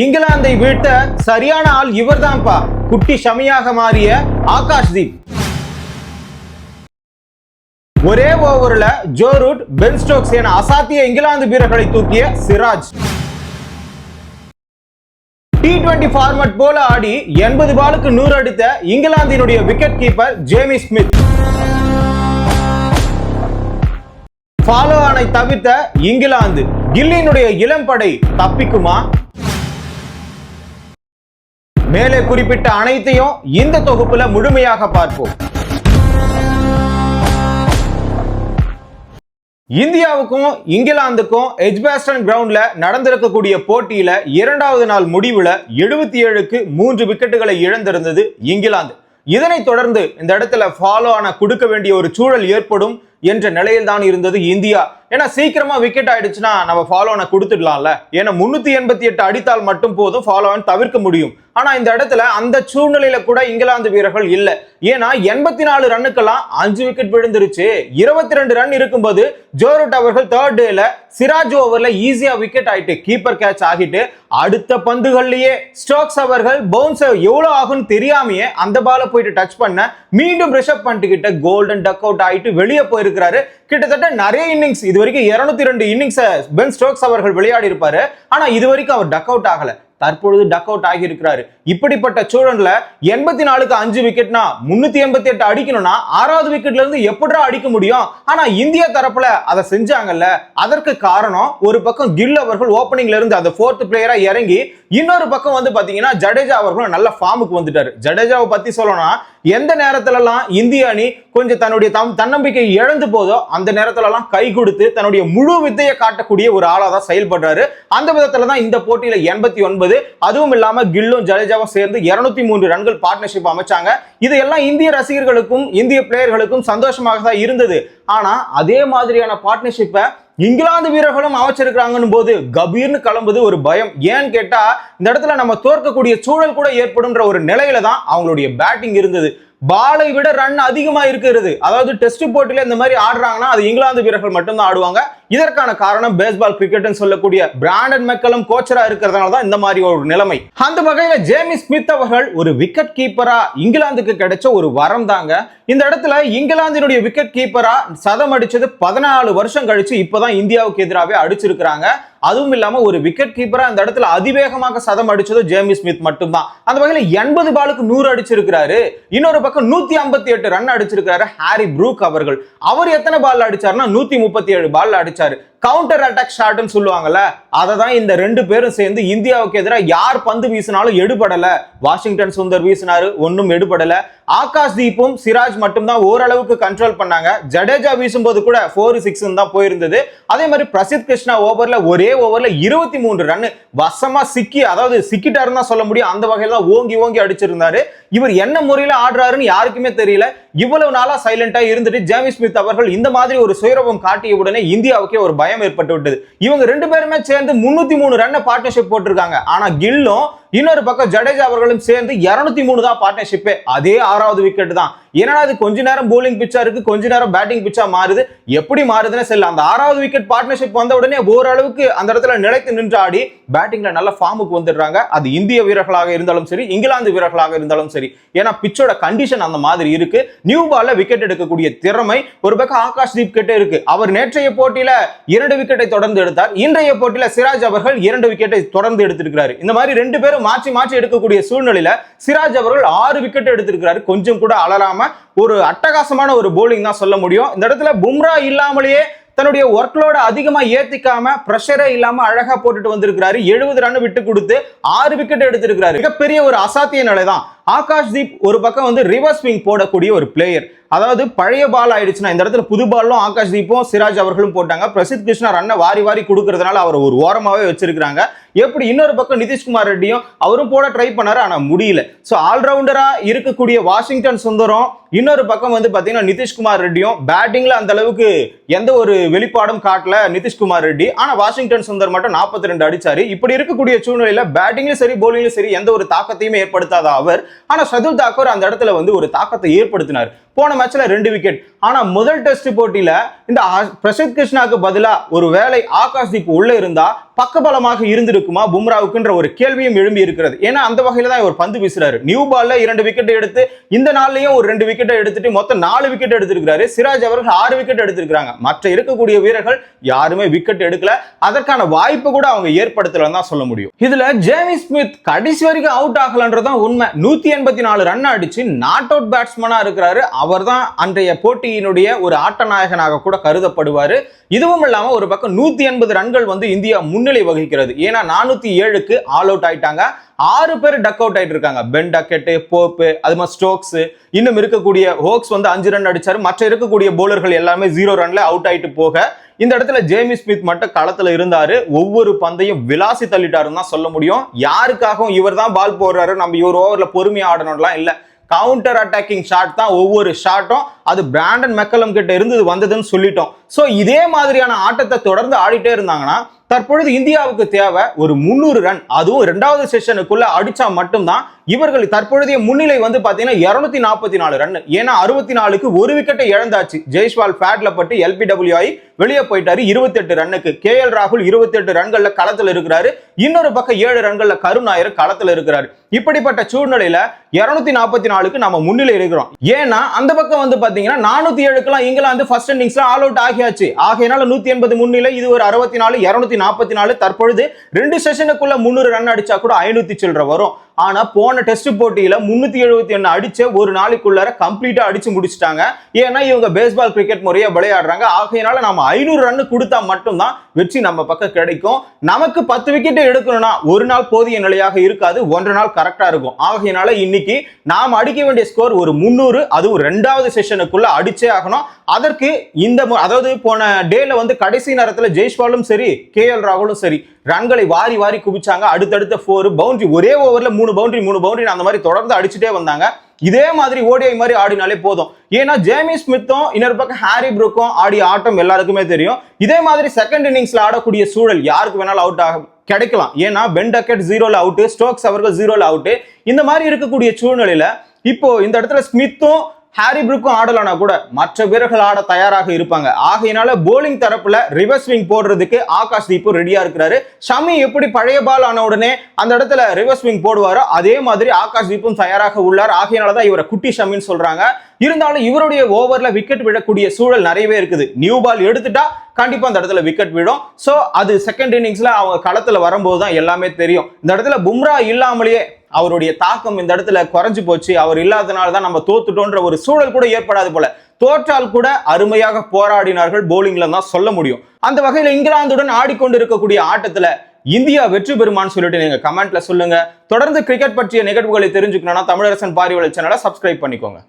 இங்கிலாந்தை வீழ்த்த சரியான ஆள் இவர்தான்ப்பா. குட்டி ஷமியாக மாறிய ஆகாஷ்தீப். ஒரே ஓவரில் ஜோ ரூட், பென் ஸ்டோக்ஸ் என அசாத்திய இங்கிலாந்து வீரர்களை தூக்கிய சிராஜ். T20 ஃபார்மட் போல ஆடி 80 பாலுக்கு 100 அடித்த இங்கிலாந்தினுடைய wicket keeper Jamie Smith. Follow ஆனை தவிர்த்த இங்கிலாந்து. கில்லினுடைய இளம்படை தப்பிக்குமா? மேலே குறிப்பிட்ட அனைத்தையும் இந்த தொகுப்புல முழுமையாக பார்ப்போம். இந்தியாவுக்கும் இங்கிலாந்துக்கும் எட்ஜ்பாஸ்டன் கிரவுண்ட்ல நடந்திருக்கக்கூடிய போட்டியில இரண்டாவது நாள் முடிவுல 77க்கு 3 விக்கெட்டுகளை இழந்திருந்தது இங்கிலாந்து. இதனைத் தொடர்ந்து இந்த இடத்துல ஃபாலோ ஆன கொடுக்க வேண்டிய ஒரு சூழல் ஏற்படும் என்ற நிலையில் தான் இருந்தது இந்தியா. ஏன்னா சீக்கிரமா விக்கெட் ஆயிடுச்சுன்னா நம்ம ஃபாலோ ஆன கொடுத்துடலாம்ல. ஏன்னா 388 அடித்தால் மட்டும் போதும் ஃபாலோ ஆன் தவிர்க்க முடியும். ஆனா இந்த இடத்துல அந்த சூழ்நிலையில கூட இங்கிலாந்து வீரர்கள் இல்ல. ஏன்னா 84 ரன்னுக்கெல்லாம் 5 விக்கெட் விழுந்துருச்சு. 22 ரன் இருக்கும்போது ஜோ ரூட் அவர்கள் தேர்ட் டேல சிராஜ் ஓவர்ல ஈஸியா விக்கெட் ஆயிட்டு கீப்பர் கேட்ச் ஆகிட்டு அடுத்த பந்துகள்லயே ஸ்டோக்ஸ் அவர்கள் பவுன்ஸ் எவ்வளவு ஆகும்னு தெரியாமையே அந்த பால போயிட்டு டச் பண்ண மீண்டும் ரிஷப் பண்ட் கிட்ட கோல்டன் டக் அவுட் ஆயிட்டு வெளியே போயிருக்கிறாரு. கிட்டத்தட்ட நிறைய இன்னிங்ஸ், இது வரைக்கும் 202 இன்னிங்ஸ் பென் ஸ்டோக்ஸ் அவர்கள் விளையாடி இருப்பாரு. ஆனா இது வரைக்கும் அவர் டக் அவுட் ஆகல. தற்பொழுது டக் அவுட் ஆகி இருக்கிறாரு. இப்படிப்பட்ட சூழல்ல 84க்கு 5 விக்கெட்னா 388 அடிக்கணும்னா 6வது விக்கெட்ல இருந்து எப்படிடா அடிக்க முடியும்? ஆனா இந்தியா தரப்புல அதை செஞ்சாங்கல்ல. அதற்கு காரணம் ஒரு பக்கம் கில் அவர்கள் ஓபனிங்ல இருந்து அந்த 4th பிளேயரா இறங்கி, இன்னொரு பக்கம் வந்து பாத்தீங்கன்னா ஜடேஜா அவர்களும் நல்ல ஃபார்முக்கு வந்துட்டாரு. ஜடேஜாவை பத்தி சொல்லணும்னா எந்த நேரத்துல எல்லாம் இந்திய அணி கொஞ்சம் தன்னுடைய தன்னம்பிக்கை இழந்து போதோ அந்த நேரத்துல எல்லாம் கை கொடுத்து தன்னுடைய முழு வித்தையை காட்டக்கூடிய ஒரு ஆளா தான் செயல்படுறாரு. அந்த விதத்துல தான் இந்த போட்டியில 89, அதுவும் இல்லாம கில்லும் ஜடேஜாவும் சேர்ந்து 203 ரன்கள் பார்ட்னர்ஷிப் அமைச்சாங்க. இதெல்லாம் இந்திய ரசிகர்களுக்கும் இந்திய பிளேயர்களுக்கும் சந்தோஷமாக தான் இருந்தது. ஆனா அதே மாதிரியான பார்ட்னர்ஷிப்பை இங்கிலாந்து வீரர்களும் அமைச்சிருக்காங்கன்னு போது கபீர்னு கிளம்புது ஒரு பயம். ஏன்னு கேட்டா இந்த இடத்துல நம்ம தோற்கக்கூடிய சூழல் கூட ஏற்படும் ஒரு நிலையில தான் அவங்களுடைய பேட்டிங் இருந்தது. பாலை விட ரன் அதிகமா இருக்கிறது. அதாவது டெஸ்ட் போட்டியில இந்த மாதிரி ஆடுறாங்கன்னா அது இங்கிலாந்து வீரர்கள் மட்டும்தான் ஆடுவாங்க. இதற்கான காரணம் பேஸ்பால் கிரிக்கெட் சொல்லக்கூடிய பிராண்டன் மெக்கலம் கோச்சரா இருக்கிறதுனால தான் இந்த மாதிரி ஒரு நிலைமை. அந்த வகையில ஜேமி ஸ்மித் அவர்கள் ஒரு விக்கெட் கீப்பரா இங்கிலாந்துக்கு கிடைச்ச ஒரு வரம் தாங்க. இந்த இடத்துல இங்கிலாந்தினுடைய விக்கெட் கீப்பரா சதம் அடிச்சது 14 வருஷம் கழிச்சு இப்பதான் இந்தியாவுக்கு எதிராகவே அடிச்சிருக்கிறாங்க. அதுவும் இல்லாம ஒரு விக்கெட் கீப்பரா இந்த இடத்துல அதிவேகமாக சதம் அடிச்சது ஜேமி ஸ்மித் மட்டும்தான். அந்த வகையில 80 பாலுக்கு 100 அடிச்சிருக்கிறாரு. இன்னொரு பக்கம் 158 ரன் அடிச்சிருக்காரு ஹாரி ப்ரூக் அவர்கள். அவர் எத்தனை பால் அடிச்சாருன்னா 137 பால் அடிச்சாரு. கவுண்டர் அட்டாக் ஷாட்னு சொல்லுவாங்கல்ல, அதை தான் இந்த 2 பேரும் சேர்ந்து இந்தியாவுக்கு எதிராக யார் பந்து வீசினாலும் எடுபடல. வாஷிங்டன் சுந்தர் வீசினாரு, ஒன்னும் எடுபடல. ஆகாஷ்தீப்பும் சிராஜ் மட்டும் தான் ஓரளவுக்கு கண்ட்ரோல் பண்ணாங்க. ஜடேஜா வீசும்போது கூட 4-6 தான் போயிருந்தது. அதே மாதிரி பிரசித் கிருஷ்ணா ஓவர்ல ஒரே ஓவர்ல 23 ரன் வசமா சிக்கி, அதாவது சிக்கிட்டாருன்னு தான் சொல்ல முடியும். அந்த வகையில தான் ஓங்கி ஓங்கி அடிச்சிருந்தாரு. இவர் என்ன முறையில ஆடுறாருன்னு யாருக்குமே தெரியல. இவ்வளவு நாளா சைலண்டா இருந்துட்டு ஜேமி ஸ்மித் அவர்கள் இந்த மாதிரி ஒரு சுயரூபம் காட்டிய உடனே இந்தியாவுக்கே ஒரு பயம் ஏற்பட்டு விட்டது. இவங்க 2 பேருமே சேர்ந்து 303 ரன் பார்ட்னர்ஷிப் போட்டிருக்காங்க. ஆனா கில்லும் இன்னொரு பக்கம் ஜடேஜா அவர்களும் சேர்ந்து 203 தான் பார்ட்னர்ஷிப். அதே 6வது விக்கெட் தான். ஏன்னா அது கொஞ்ச நேரம் போலிங் பிச்சா இருக்கு, கொஞ்ச நேரம் பேட்டிங் பிச்சா மாறுது. எப்படி மாறுதுன்னு செல்ல அந்த 6வது விக்கெட் பார்ட்னர்ஷிப் வந்த உடனே ஓரளவுக்கு அந்த இடத்துல நிலைத்து நின்று ஆடி பேட்டிங்ல நல்ல ஃபார்முக்கு வந்துடுறாங்க. அது இந்திய வீரர்களாக இருந்தாலும் சரி, இங்கிலாந்து வீரர்களாக இருந்தாலும் சரி. ஏன்னா பிச்சோட கண்டிஷன் அந்த மாதிரி இருக்கு. நியூ பால்ல விக்கெட் எடுக்கக்கூடிய திறமை ஒரு பக்கம் ஆகாஷ்தீப் கிட்ட இருக்கு. அவர் நேற்றைய போட்டியில 2 விக்கெட்டை தொடர்ந்து எடுத்தார். இன்றைய போட்டியில சிராஜ் அவர்கள் 2 விக்கெட்டை தொடர்ந்து எடுத்திருக்கிறார். இந்த மாதிரி 2 பேரும் மாற்றி மாற்றி எடுக்கக்கூடிய சூழ்நிலையில சிராஜ் அவர்கள் 6 விக்கெட் எடுத்திருக்கிறாரு. கொஞ்சம் கூட அலராம ஒரு அட்டகாசமான ஒரு போலிங் தான் சொல்ல முடியும். இந்த இடத்துல பும்ரா இல்லாமலேயே தன்னுடைய ஒர்க்லோட அதிகமா ஏத்திக்காம பிரஷரே இல்லாம அழகா போட்டுட்டு வந்திருக்கிறாரு. 70 ரன் விட்டு கொடுத்து 6 விக்கெட் எடுத்திருக்கிறாரு. மிகப்பெரிய ஒரு அசாத்திய நிலை தான். ஆகாஷ்தீப் ஒரு பக்கம் வந்து ரிவர்ஸ் ஸ்விங் போடக்கூடிய ஒரு பிளேயர். அதாவது பழைய பால் ஆயிடுச்சுன்னா இந்த இடத்துல புது பாலும் ஆகாஷ்தீப்பும் சிராஜ் அவர்களும் போட்டாங்க. பிரசித் கிருஷ்ணா ரன்னை வாரி வாரி கொடுக்கறதுனால அவர் ஒரு ஓரமாவே வச்சிருக்காங்க. எப்படி இன்னொரு பக்கம் நிதிஷ்குமார் ரெட்டியும் அவரும் போட ட்ரை பண்ணாரு, ஆனா முடியல. சோ ஆல்ரவுண்டரா இருக்கக்கூடிய வாஷிங்டன் சுந்தரம், இன்னொரு பக்கம் வந்து பாத்தீங்கன்னா நிதிஷ்குமார் ரெட்டியும் பேட்டிங்ல அந்த அளவுக்கு எந்த ஒரு வெளிப்பாடும் காட்டல நிதிஷ்குமார் ரெட்டி. ஆனா வாஷிங்டன் சுந்தர் மட்டும் 42 அடிச்சாரு. இப்படி இருக்கக்கூடிய சூழ்நிலையில பேட்டிங்லயும் சரி போலிங்லயும் சரி எந்த ஒரு தாக்கத்தையுமே ஏற்படுத்தாத அவர், ஆனா ஷர்துல் தாக்கூர் அந்த இடத்துல வந்து ஒரு தாக்கத்தை ஏற்படுத்தினார். போன மேட்ச்ல 2 விக்கெட். ஆனா முதல் டெஸ்ட் போட்டியில இந்த பிரசித் கிருஷ்ணாக்கு பதிலா ஒரு வேளை ஆகாஷ்தீப் உள்ள இருந்தா பக்கபலமாக இருந்திருக்குமா பும்ராவுக்குன்ற ஒரு கேள்வியும் எழும்பி இருக்கிறது. ஏன்னா அந்த வகையில தான் இவர் பந்து வீசுறாரு. நியூ பால்ல 2 விக்கெட் எடுத்து இந்த நாள்லயும் ஒரு 2 விக்கெட் எடுத்துட்டு மொத்தம் 4 விக்கெட் எடுத்திருக்காரு. சிராஜ் அவர்கள் 6 விக்கெட் எடுத்திருக்காங்க. மற்ற இருக்கக்கூடிய வீரர்கள் யாருமே விக்கெட் எடுக்கல. அதற்கான வாய்ப்பு கூட அவங்க ஏற்படுத்தலன்னு தான் சொல்ல முடியும். இதுல ஜேமி ஸ்மித் கடைசி வரைக்கும் அவுட் ஆகலன்றதான் உண்மை. 184 ரன் அடிச்சு நாட் அவுட் பேட்ஸ்மேனா இருக்கிறாரு. அவர் தான் அன்றைய போட்டியினுடைய ஒரு ஆட்ட நாயகனாக கூட கருதப்படுவாரு. இதுவும் இல்லாம ஒரு பக்கம் 180 ரன்கள் வந்து இந்தியா முன்னிலை வகிக்கிறது. ஏன்னா 407க்கு ஆல் அவுட் ஆயிட்டாங்க. 6 பேர் டக் அவுட் ஆயிட்டு இருக்காங்க. பென் டக்கெட், போப், அது மாதிரி ஸ்டோக்ஸ், இன்னும் இருக்கக்கூடிய ஹோக்ஸ் வந்து 5 ரன் அடிச்சாரு. மற்ற இருக்கக்கூடிய போலர்கள் எல்லாமே 0 ரன்ல அவுட் ஆயிட்டு போக இந்த இடத்துல ஜேமி ஸ்மித் மட்டும் களத்துல இருந்தாரு. ஒவ்வொரு பந்தையும் விளாசி தள்ளிட்டாருன்னு தான் சொல்ல முடியும். யாருக்காகவும் இவர் தான் பால் போடுறாரு, நம்ம இவர் ஓவர்ல பொறுமையா ஆடணும்லாம் இல்ல. கவுண்டர் அட்டாக்கிங் ஷாட் தான் ஒவ்வொரு ஷாட்டும். அது பிராண்டன் மெக்கலம் கிட்ட இருந்து வந்ததுன்னு சொல்லிட்டோம். சோ இதே மாதிரியான ஆட்டத்தை தொடர்ந்து ஆடிட்டே இருந்தாங்கன்னா தற்பொழுது இந்தியாவுக்கு தேவை ஒரு 300 ரன். அதுவும் 2வது செஷனுக்குள்ள அடிச்சா மட்டும்தான் இவர்கள் தற்பொழுதைய முன்னிலை வந்து பாத்தீங்கன்னா 244 ரன். ஏன்னா 64க்கு ஒரு விக்கெட்டை இழந்தாச்சு. ஜெய்ஸ்வால் பேட்ல பட்டு LBW வெளியே போயிட்டாரு 28 ரன்னுக்கு. KL ராகுல் 28 ரன்கள்ல களத்துல இருக்கிறாரு. இன்னொரு பக்கம் 7 ரன்கள்ல கருண் நாயர் களத்துல இருக்கிறாரு. இப்படிப்பட்ட சூழ்நிலையில 244க்கு நம்ம முன்னிலை இருக்கிறோம். ஏன்னா அந்த பக்கம் வந்து பாத்தீங்கன்னா 407க்குலாம் இங்கிலாந்து ஃபர்ஸ்ட் இன்னிங்ஸ்ல ஆல் அவுட் ஆகியாச்சு. ஆகையினால 180 முன்னிலை, இது ஒரு 64, 244. தற்பொழுது 2 செஷனுக்குள்ள 300 ரன் அடிச்சா கூட 500 சில்லற வரும். ஆனா போன டெஸ்ட் போட்டியில 371 அடிச்ச ஒரு நாளைக்குள்ளார கம்ப்ளீட்டா அடிச்சு முடிச்சிட்டாங்க. ஏன்னா இவங்க பேஸ்பால் கிரிக்கெட் முறையா விளையாடுறாங்க. ஆகையினால நம்ம 500 ரன் கொடுத்தா மட்டும்தான் வெற்றி நம்ம பக்கம் கிடைக்கும். நமக்கு 10 விக்கெட் எடுக்கணும்னா ஒரு நாள் போதிய நிலையாக இருக்காது, 1 நாள் கரெக்டா இருக்கும். ஆகையினால இன்னைக்கு நாம் அடிக்க வேண்டிய ஸ்கோர் ஒரு 300, அதுவும் 2வது செஷனுக்குள்ள அடிச்சே ஆகணும். அதற்கு அதாவது போன டேல வந்து கடைசி நேரத்துல ஜெய்ஸ்வாலும் சரி KL ராகுலும் சரி ரன்களை வாரி வாரி குவிச்சாங்க. அடுத்தடுத்த 4 பவுண்டரி, ஒரே ஓவர்ல 3 பவுண்டரி அந்த மாதிரி தொடர்ந்து அடிச்சுட்டே வந்தாங்க. இதே மாதிரி ODI மாதிரி ஆடினாலே போதும். ஏன்னா ஜேமி ஸ்மித்தும் இன்னொரு பக்கம் ஹாரி ப்ரூக்கும் ஆடிய ஆட்டம் எல்லாருக்குமே தெரியும். இதே மாதிரி செகண்ட் இன்னிங்ஸ்ல ஆடக்கூடிய சூழல் யாருக்கு வேணாலும் அவுட் ஆக கிடைக்கலாம். ஏன்னா பென் டக்கெட் 0ல அவுட், ஸ்டோக்ஸ் அவர்கள் 0ல அவுட். இந்த மாதிரி இருக்கக்கூடிய சூழ்நிலையில இப்போ இந்த இடத்துல ஸ்மித்தும் ஹாரி ப்ரூக்கும் ஆடலனா கூட மற்ற வீரர்கள் ஆட தயாராக இருப்பாங்க. ஆகையினால போலிங் தரப்புல ரிவர்ஸ் ஸ்விங் போடுறதுக்கு ஆகாஷ் தீப்பு ரெடியா இருக்கிறாரு. ஷமி எப்படி பழைய பால் ஆன உடனே அந்த இடத்துல ரிவர்ஸ் ஸ்விங் போடுவாரோ அதே மாதிரி ஆகாஷ் தீப்பும் தயாராக உள்ளார். ஆகையினாலதான் இவரை குட்டி ஷமின்னு சொல்றாங்க. இருந்தாலும் இவருடைய ஓவர்ல விக்கெட் விடக்கூடிய சூழல் நிறையவே இருக்குது. நியூ பால் எடுத்துட்டா கண்டிப்பா அந்த இடத்துல விக்கெட் விடும். சோ அது செகண்ட் இன்னிங்ஸ்ல அவங்க களத்துல வரும்போது தான் எல்லாமே தெரியும். இந்த இடத்துல பும்ரா இல்லாமலேயே அவருடைய தாக்கம் இந்த இடத்துல குறைஞ்சு போச்சு. அவர் இல்லாதனால தான் நம்ம தோத்துட்டோன்ற ஒரு சூழல் கூட ஏற்படாது போல. தோற்றால் கூட அருமையாக போராடினார்கள் போலிங்ல தான் சொல்ல முடியும். அந்த வகையில இங்கிலாந்துடன் ஆடிக்கொண்டிருக்கக்கூடிய ஆட்டத்துல இந்தியா வெற்றி பெறுமான்னு சொல்லிட்டு நீங்க கமெண்ட்ல சொல்லுங்க. தொடர்ந்து கிரிக்கெட் பற்றிய நிகழ்வுகளை தெரிஞ்சுக்கணும்னா தமிழரசன் பார்வையாளர் சேனலை சப்ஸ்கிரைப் பண்ணிக்கோங்க.